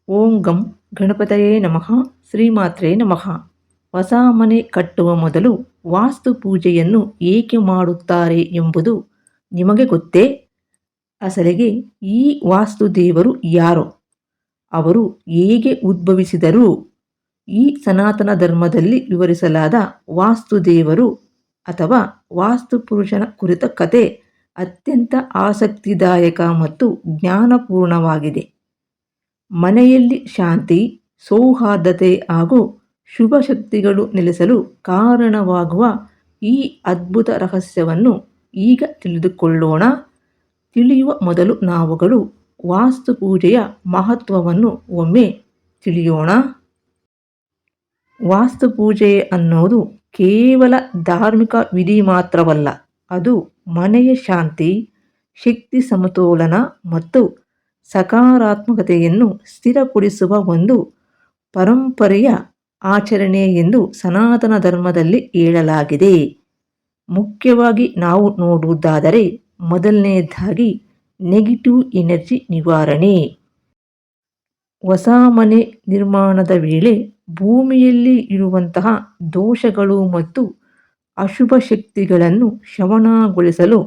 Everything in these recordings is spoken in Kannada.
ಓಂ ಗಂ ಗಣಪತಯೇ ನಮಃ. ಶ್ರೀಮಾತ್ರೇ ನಮಃ. ಹೊಸ ಮನೆ ಕಟ್ಟುವ ಮೊದಲು ವಾಸ್ತು ಪೂಜೆಯನ್ನು ಏಕೆ ಮಾಡುತ್ತಾರೆ ಎಂಬುದು ನಿಮಗೆ ಗೊತ್ತೇ? ಅಸಲಿಗೆ ಈ ವಾಸ್ತು ದೇವರು ಯಾರು? ಅವರು ಹೇಗೆ ಉದ್ಭವಿಸಿದರು? ಈ ಸನಾತನ ಧರ್ಮದಲ್ಲಿ ವಿವರಿಸಲಾದ ವಾಸ್ತು ದೇವರು ಅಥವಾ ವಾಸ್ತು ಪುರುಷನ ಕುರಿತ ಕತೆ ಅತ್ಯಂತ ಆಸಕ್ತಿದಾಯಕ ಮತ್ತು ಜ್ಞಾನಪೂರ್ಣವಾಗಿದೆ. ಮನೆಯಲ್ಲಿ ಶಾಂತಿ, ಸೌಹಾರ್ದತೆ ಹಾಗೂ ಶುಭ ಶಕ್ತಿಗಳು ನೆಲೆಸಲು ಕಾರಣವಾಗುವ ಈ ಅದ್ಭುತ ರಹಸ್ಯವನ್ನು ಈಗ ತಿಳಿದುಕೊಳ್ಳೋಣ. ತಿಳಿಯುವ ಮೊದಲು ನಾವುಗಳು ವಾಸ್ತು ಪೂಜೆಯ ಮಹತ್ವವನ್ನು ಒಮ್ಮೆ ತಿಳಿಯೋಣ. ವಾಸ್ತು ಪೂಜೆ ಅನ್ನೋದು ಕೇವಲ ಧಾರ್ಮಿಕ ವಿಧಿ ಮಾತ್ರವಲ್ಲ. ಅದು ಮನೆಯ ಶಾಂತಿ, ಶಕ್ತಿ ಸಮತೋಲನ ಮತ್ತು ಸಕಾರಾತ್ಮಕತೆಯನ್ನು ಸ್ಥಿರಪಡಿಸುವ ಒಂದು ಪರಂಪರೆಯ ಆಚರಣೆ ಎಂದು ಸನಾತನ ಧರ್ಮದಲ್ಲಿ ಹೇಳಲಾಗಿದೆ. ಮುಖ್ಯವಾಗಿ ನಾವು ನೋಡುವುದಾದರೆ ಮೊದಲನೆಯದಾಗಿ ನೆಗೆಟಿವ್ ಎನರ್ಜಿ ನಿವಾರಣೆ. ಹೊಸ ಮನೆ ನಿರ್ಮಾಣದ ವೇಳೆ ಭೂಮಿಯಲ್ಲಿ ಇರುವಂತಹ ದೋಷಗಳು ಮತ್ತು ಅಶುಭ ಶಕ್ತಿಗಳನ್ನು ಶಮನಗೊಳಿಸಲು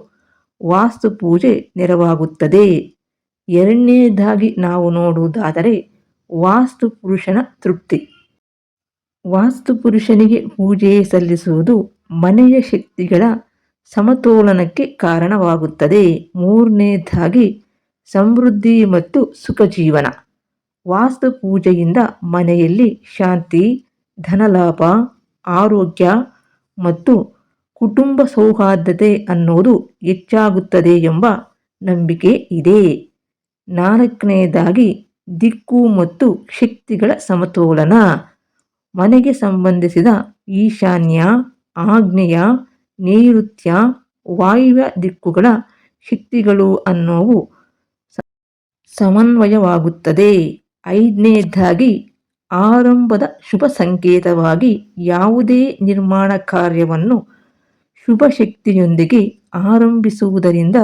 ವಾಸ್ತು ಪೂಜೆ ನೆರವಾಗುತ್ತದೆ. ಎರಡನೇದಾಗಿ ನಾವು ನೋಡುವುದಾದರೆ ವಾಸ್ತು ಪುರುಷನ ತೃಪ್ತಿ. ವಾಸ್ತು ಪುರುಷನಿಗೆ ಪೂಜೆ ಸಲ್ಲಿಸುವುದು ಮನೆಯ ಶಕ್ತಿಗಳ ಸಮತೋಲನಕ್ಕೆ ಕಾರಣವಾಗುತ್ತದೆ. ಮೂರನೇದಾಗಿ ಸಮೃದ್ಧಿ ಮತ್ತು ಸುಖ ಜೀವನ. ವಾಸ್ತು ಪೂಜೆಯಿಂದ ಮನೆಯಲ್ಲಿ ಶಾಂತಿ, ಧನಲಾಭ, ಆರೋಗ್ಯ ಮತ್ತು ಕುಟುಂಬ ಸೌಹಾರ್ದತೆ ಅನ್ನೋದು ಹೆಚ್ಚಾಗುತ್ತದೆ ಎಂಬ ನಂಬಿಕೆ ಇದೆ. ನಾಲ್ಕನೆಯದಾಗಿ ದಿಕ್ಕು ಮತ್ತು ಶಕ್ತಿಗಳ ಸಮತೋಲನ. ಮನೆಗೆ ಸಂಬಂಧಿಸಿದ ಈಶಾನ್ಯ, ಆಗ್ನೇಯ, ನೈಋತ್ಯ, ವಾಯುವ್ಯ ದಿಕ್ಕುಗಳ ಶಕ್ತಿಗಳು ಅನ್ನೋವು ಸಮನ್ವಯವಾಗುತ್ತದೆ. ಐದನೇದಾಗಿ ಆರಂಭದ ಶುಭ ಸಂಕೇತವಾಗಿ ಯಾವುದೇ ನಿರ್ಮಾಣ ಕಾರ್ಯವನ್ನು ಶುಭ ಶಕ್ತಿಯೊಂದಿಗೆ ಆರಂಭಿಸುವುದರಿಂದ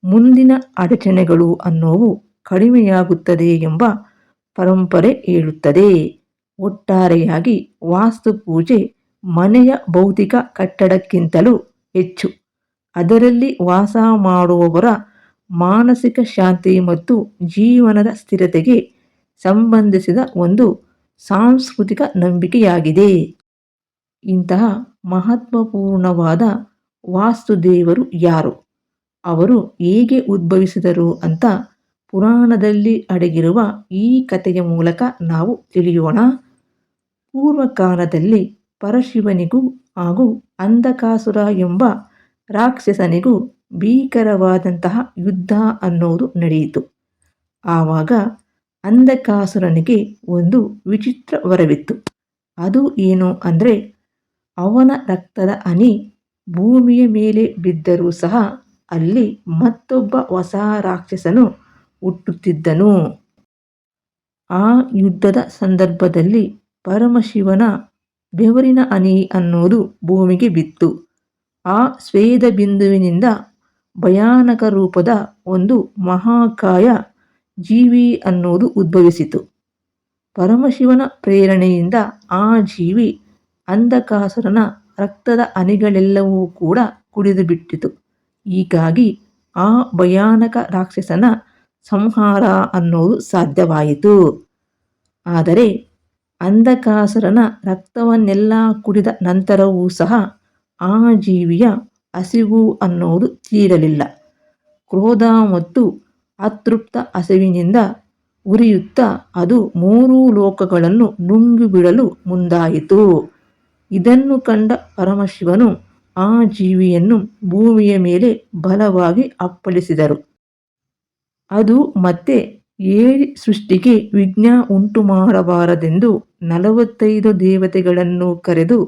ಮುಂದಿನ ಅಡಚಣೆಗಳು ಅನ್ನೋವು ಕಡಿಮೆಯಾಗುತ್ತದೆ ಎಂಬ ಪರಂಪರೆ ಹೇಳುತ್ತದೆ. ಒಟ್ಟಾರೆಯಾಗಿ ವಾಸ್ತು ಪೂಜೆ ಮನೆಯ ಭೌತಿಕ ಕಟ್ಟಡಕ್ಕಿಂತಲೂ ಹೆಚ್ಚು. ಅದರಲ್ಲಿ ವಾಸ ಮಾಡುವವರ ಮಾನಸಿಕ ಶಾಂತಿ ಮತ್ತು ಜೀವನದ ಸ್ಥಿರತೆಗೆ ಸಂಬಂಧಿಸಿದ ಒಂದು ಸಾಂಸ್ಕೃತಿಕ ನಂಬಿಕೆಯಾಗಿದೆ. ಇಂತಹ ಮಹತ್ವಪೂರ್ಣವಾದ ವಾಸ್ತು ದೇವರು ಯಾರು? ಅವರು ಹೇಗೆ ಉದ್ಭವಿಸಿದರು ಅಂತ ಪುರಾಣದಲ್ಲಿ ಅಡಗಿರುವ ಈ ಕಥೆಯ ಮೂಲಕ ನಾವು ತಿಳಿಯೋಣ. ಪೂರ್ವಕಾಲದಲ್ಲಿ ಪರಶಿವನಿಗೂ ಹಾಗೂ ಅಂಧಕಾಸುರ ಎಂಬ ರಾಕ್ಷಸನಿಗೂ ಭೀಕರವಾದಂತಹ ಯುದ್ಧ ಅನ್ನೋದು ನಡೆಯಿತು. ಆವಾಗ ಅಂಧಕಾಸುರನಿಗೆ ಒಂದು ವಿಚಿತ್ರ ವರವಿತ್ತು. ಅದು ಏನು ಅಂದರೆ, ಅವನ ರಕ್ತದ ಹನಿ ಭೂಮಿಯ ಮೇಲೆ ಬಿದ್ದರೂ ಸಹ ಅಲ್ಲಿ ಮತ್ತೊಬ್ಬ ಹೊಸ ರಾಕ್ಷಸನು ಹುಟ್ಟುತ್ತಿದ್ದನು. ಆ ಯುದ್ಧದ ಸಂದರ್ಭದಲ್ಲಿ ಪರಮಶಿವನ ಬೆವರಿನ ಹನಿ ಅನ್ನೋದು ಭೂಮಿಗೆ ಬಿತ್ತು. ಆ ಸ್ವೇದ ಬಿಂದುವಿನಿಂದ ಭಯಾನಕ ರೂಪದ ಒಂದು ಮಹಾಕಾಯ ಜೀವಿ ಅನ್ನೋದು ಉದ್ಭವಿಸಿತು. ಪರಮಶಿವನ ಪ್ರೇರಣೆಯಿಂದ ಆ ಜೀವಿ ಅಂಧಕಾಸುರನ ರಕ್ತದ ಹನಿಗಳೆಲ್ಲವೂ ಕೂಡ ಕುಡಿದು ಬಿಟ್ಟಿತು. ಹೀಗಾಗಿ ಆ ಭಯಾನಕ ರಾಕ್ಷಸನ ಸಂಹಾರ ಅನ್ನೋದು ಸಾಧ್ಯವಾಯಿತು. ಆದರೆ ಅಂಧಕಾಸುರನ ರಕ್ತವನ್ನೆಲ್ಲ ಕುಡಿದ ನಂತರವೂ ಸಹ ಆ ಜೀವಿಯ ಹಸಿವು ಅನ್ನೋದು ತೀರಲಿಲ್ಲ. ಕ್ರೋಧ ಮತ್ತು ಅತೃಪ್ತ ಹಸಿವಿನಿಂದ ಉರಿಯುತ್ತಾ ಅದು 3 ಲೋಕಗಳನ್ನು ನುಂಗಿಬಿಡಲು ಮುಂದಾಯಿತು. ಇದನ್ನು ಕಂಡ ಪರಮಶಿವನು ಆ ಜೀವಿಯನ್ನು ಭೂಮಿಯ ಮೇಲೆ ಬಲವಾಗಿ ಅಪ್ಪಳಿಸಿದರು. ಅದು ಮತ್ತೆ ಏರಿ ಸೃಷ್ಟಿಗೆ ವಿಘ್ನ ಉಂಟು ಮಾಡಬಾರದೆಂದು 45 ದೇವತೆಗಳನ್ನು ಕರೆದು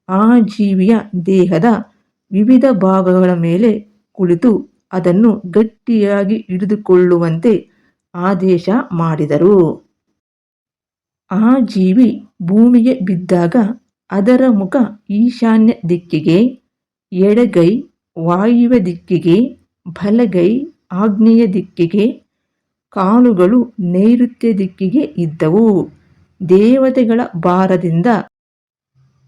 ಆ ಜೀವಿಯ ದೇಹದ ವಿವಿಧ ಭಾಗಗಳ ಮೇಲೆ ಕುಳಿತು ಅದನ್ನು ಗಟ್ಟಿಯಾಗಿ ಹಿಡಿದುಕೊಳ್ಳುವಂತೆ ಆದೇಶ ಮಾಡಿದರು. ಆ ಜೀವಿ ಭೂಮಿಗೆ ಬಿದ್ದಾಗ ಅದರ ಮುಖ ಈಶಾನ್ಯ ದಿಕ್ಕಿಗೆ, ಎಡಗೈ ವಾಯುವ್ಯ ದಿಕ್ಕಿಗೆ, ಬಲಗೈ ಆಗ್ನೇಯ ದಿಕ್ಕಿಗೆ, ಕಾಲುಗಳು ನೈಋತ್ಯ ದಿಕ್ಕಿಗೆ ಇದ್ದವು. ದೇವತೆಗಳ ಭಾರದಿಂದ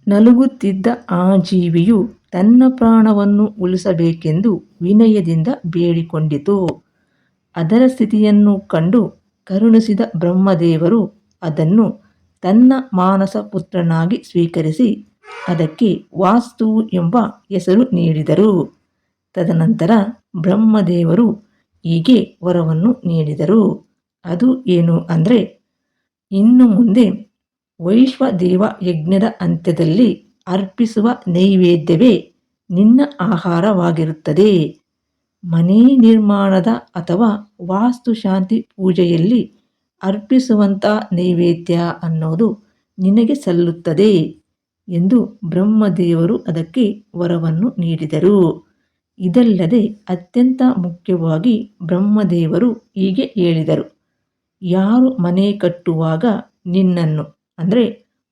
ನಲುಗುತ್ತಿದ್ದ ಆ ಜೀವಿಯು ತನ್ನ ಪ್ರಾಣವನ್ನು ಉಳಿಸಬೇಕೆಂದು ವಿನಯದಿಂದ ಬೇಡಿಕೊಂಡಿತು. ಅದರ ಸ್ಥಿತಿಯನ್ನು ಕಂಡು ಕರುಣಿಸಿದ ಬ್ರಹ್ಮದೇವರು ಅದನ್ನು ತನ್ನ ಮಾನಸ ಪುತ್ರನಾಗಿ ಸ್ವೀಕರಿಸಿ ಅದಕ್ಕೆ ವಾಸ್ತು ಎಂಬ ಹೆಸರು ನೀಡಿದರು. ತದನಂತರ ಬ್ರಹ್ಮದೇವರು ಹೀಗೆ ವರವನ್ನು ನೀಡಿದರು. ಅದು ಏನು ಅಂದರೆ, ಇನ್ನು ಮುಂದೆ ವೈಶ್ವದೇವ ಯಜ್ಞದ ಅಂತ್ಯದಲ್ಲಿ ಅರ್ಪಿಸುವ ನೈವೇದ್ಯವೇ ನಿನ್ನ ಆಹಾರವಾಗಿರುತ್ತದೆ. ಮನೆ ನಿರ್ಮಾಣದ ಅಥವಾ ವಾಸ್ತುಶಾಂತಿ ಪೂಜೆಯಲ್ಲಿ ಅರ್ಪಿಸುವಂಥ ನೈವೇದ್ಯ ಅನ್ನೋದು ನಿನಗೆ ಸಲ್ಲುತ್ತದೆ ಎಂದು ಬ್ರಹ್ಮದೇವರು ಅದಕ್ಕೆ ವರವನ್ನು ನೀಡಿದರು. ಇದಲ್ಲದೆ ಅತ್ಯಂತ ಮುಖ್ಯವಾಗಿ ಬ್ರಹ್ಮದೇವರು ಹೀಗೆ ಹೇಳಿದರು: ಯಾರು ಮನೆ ಕಟ್ಟುವಾಗ ನಿನ್ನನ್ನು ಅಂದರೆ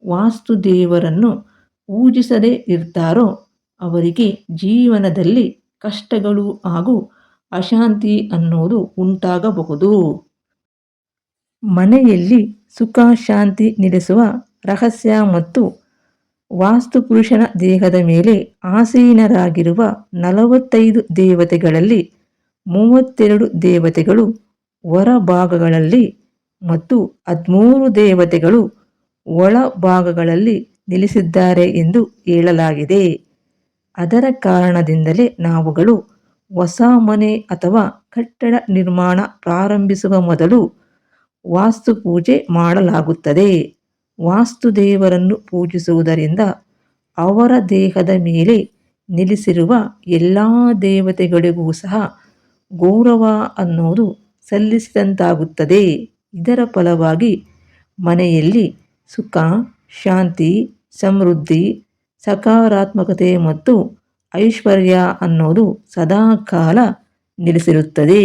ವಾಸ್ತುದೇವರನ್ನು ಪೂಜಿಸದೇ ಇರ್ತಾರೋ ಅವರಿಗೆ ಜೀವನದಲ್ಲಿ ಕಷ್ಟಗಳು ಹಾಗೂ ಅಶಾಂತಿ ಅನ್ನೋದು ಉಂಟಾಗಬಹುದು. ಮನೆಯಲ್ಲಿ ಸುಖ ಶಾಂತಿ ನೆಲೆಸುವ ರಹಸ್ಯ ಮತ್ತು ವಾಸ್ತುಪುರುಷನ ದೇಹದ ಮೇಲೆ ಆಸೀನರಾಗಿರುವ 45 ದೇವತೆಗಳಲ್ಲಿ 32 ದೇವತೆಗಳು ಹೊರಭಾಗಗಳಲ್ಲಿ ಮತ್ತು 13 ದೇವತೆಗಳು ಒಳಭಾಗಗಳಲ್ಲಿ ನೆಲೆಸಿದ್ದಾರೆ ಎಂದು ಹೇಳಲಾಗಿದೆ. ಅದರ ಕಾರಣದಿಂದಲೇ ನಾವುಗಳು ಹೊಸ ಮನೆ ಅಥವಾ ಕಟ್ಟಡ ನಿರ್ಮಾಣ ಪ್ರಾರಂಭಿಸುವ ಮೊದಲು ವಾಸ್ತುಪೂಜೆ ಮಾಡಲಾಗುತ್ತದೆ. ವಾಸ್ತುದೇವರನ್ನು ಪೂಜಿಸುವುದರಿಂದ ಅವರ ದೇಹದ ಮೇಲೆ ನೆಲೆಸಿರುವ ಎಲ್ಲ ದೇವತೆಗಳಿಗೂ ಸಹ ಗೌರವ ಅನ್ನೋದು ಸಲ್ಲಿಸಿದಂತಾಗುತ್ತದೆ. ಇದರ ಫಲವಾಗಿ ಮನೆಯಲ್ಲಿ ಸುಖ, ಶಾಂತಿ, ಸಮೃದ್ಧಿ, ಸಕಾರಾತ್ಮಕತೆ ಮತ್ತು ಐಶ್ವರ್ಯ ಅನ್ನೋದು ಸದಾಕಾಲ ನೆಲೆಸಿರುತ್ತದೆ.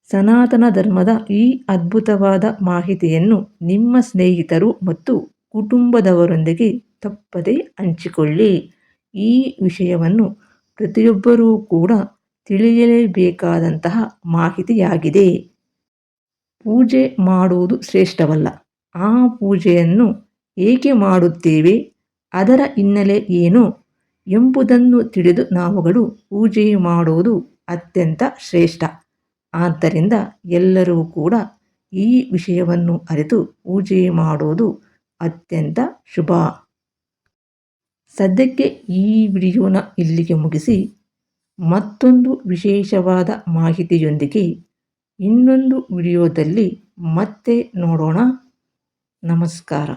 ಸನಾತನ ಧರ್ಮದ ಈ ಅದ್ಭುತವಾದ ಮಾಹಿತಿಯನ್ನು ನಿಮ್ಮ ಸ್ನೇಹಿತರು ಮತ್ತು ಕುಟುಂಬದವರೊಂದಿಗೆ ತಪ್ಪದೇ ಹಂಚಿಕೊಳ್ಳಿ. ಈ ವಿಷಯವನ್ನು ಪ್ರತಿಯೊಬ್ಬರೂ ಕೂಡ ತಿಳಿಯಲೇಬೇಕಾದಂತಹ ಮಾಹಿತಿಯಾಗಿದೆ. ಪೂಜೆ ಮಾಡುವುದು ಶ್ರೇಷ್ಠವಲ್ಲ, ಆ ಪೂಜೆಯನ್ನು ಏಕೆ ಮಾಡುತ್ತೇವೆ, ಅದರ ಹಿನ್ನೆಲೆ ಏನು ಎಂಬುದನ್ನು ತಿಳಿದು ನಾವುಗಳು ಪೂಜೆ ಮಾಡುವುದು ಅತ್ಯಂತ ಶ್ರೇಷ್ಠ. ಆದ್ದರಿಂದ ಎಲ್ಲರೂ ಕೂಡ ಈ ವಿಷಯವನ್ನು ಅರಿತು ಪೂಜೆ ಮಾಡುವುದು ಅತ್ಯಂತ ಶುಭ. ಸದ್ಯಕ್ಕೆ ಈ ವಿಡಿಯೋನ ಇಲ್ಲಿಗೆ ಮುಗಿಸಿ ಮತ್ತೊಂದು ವಿಶೇಷವಾದ ಮಾಹಿತಿಯೊಂದಿಗೆ ಇನ್ನೊಂದು ವಿಡಿಯೋದಲ್ಲಿ ಮತ್ತೆ ನೋಡೋಣ. ನಮಸ್ಕಾರ.